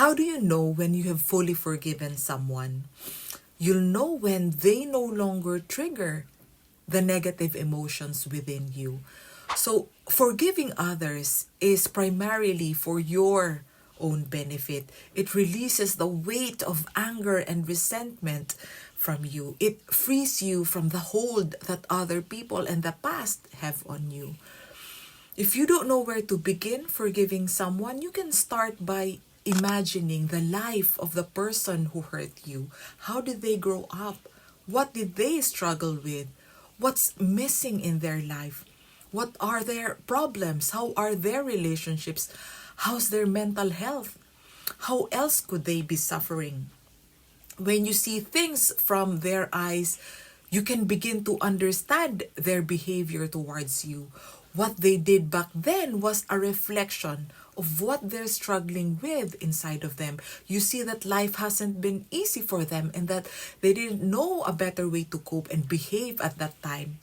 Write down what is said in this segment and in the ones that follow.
How do you know when you have fully forgiven someone? You'll know when they no longer trigger the negative emotions within you. So, forgiving others is primarily for your own benefit. It releases the weight of anger and resentment from you. It frees you from the hold that other people and the past have on you. If you don't know where to begin forgiving someone, you can start by imagining the life of the person who hurt you. How did they grow up? What did they struggle with? What's missing in their life? What are their problems? How are their relationships? How's their mental health? How else could they be suffering? When you see things from their eyes, you can begin to understand their behavior towards you. What they did back then was a reflection of what they're struggling with inside of them. You see that life hasn't been easy for them and that they didn't know a better way to cope and behave at that time.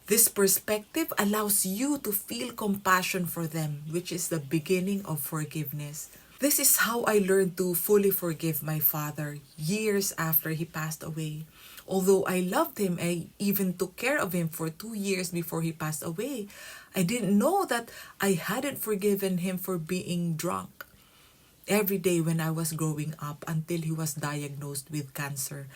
This perspective allows you to feel compassion for them, which is the beginning of forgiveness. This is how I learned to fully forgive my father years after he passed away. Although I loved him, I even took care of him for 2 years before he passed away. I didn't know that I hadn't forgiven him for being drunk every day when I was growing up until he was diagnosed with cancer.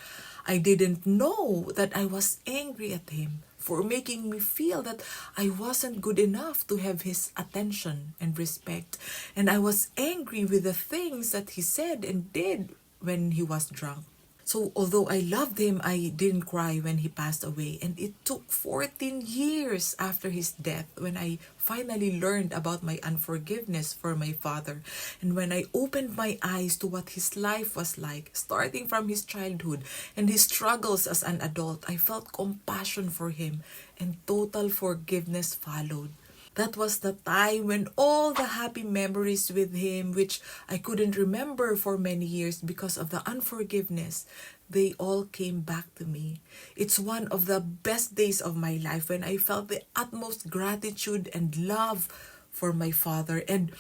I didn't know that I was angry at him for making me feel that I wasn't good enough to have his attention and respect. And I was angry with the things that he said and did when he was drunk. So although I loved him, I didn't cry when he passed away. And it took 14 years after his death when I finally learned about my unforgiveness for my father. And when I opened my eyes to what his life was like, starting from his childhood and his struggles as an adult, I felt compassion for him and total forgiveness followed. That was the time when all the happy memories with him, which I couldn't remember for many years because of the unforgiveness, they all came back to me. It's one of the best days of my life when I felt the utmost gratitude and love for my father. And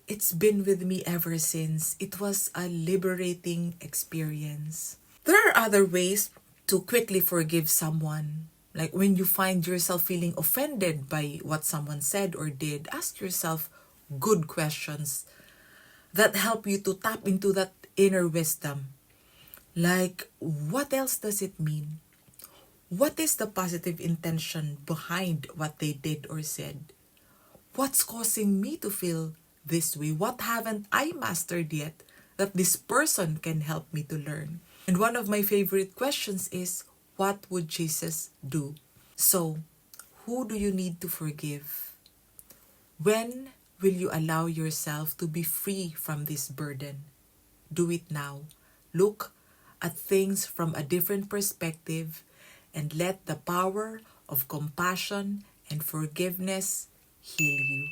it's been with me ever since. It was a liberating experience. There are other ways to quickly forgive someone. Like when you find yourself feeling offended by what someone said or did, ask yourself good questions that help you to tap into that inner wisdom. Like, what else does it mean? What is the positive intention behind what they did or said? What's causing me to feel this way? What haven't I mastered yet that this person can help me to learn? And one of my favorite questions is, what would Jesus do? So, who do you need to forgive? When will you allow yourself to be free from this burden? Do it now. Look at things from a different perspective and let the power of compassion and forgiveness heal you.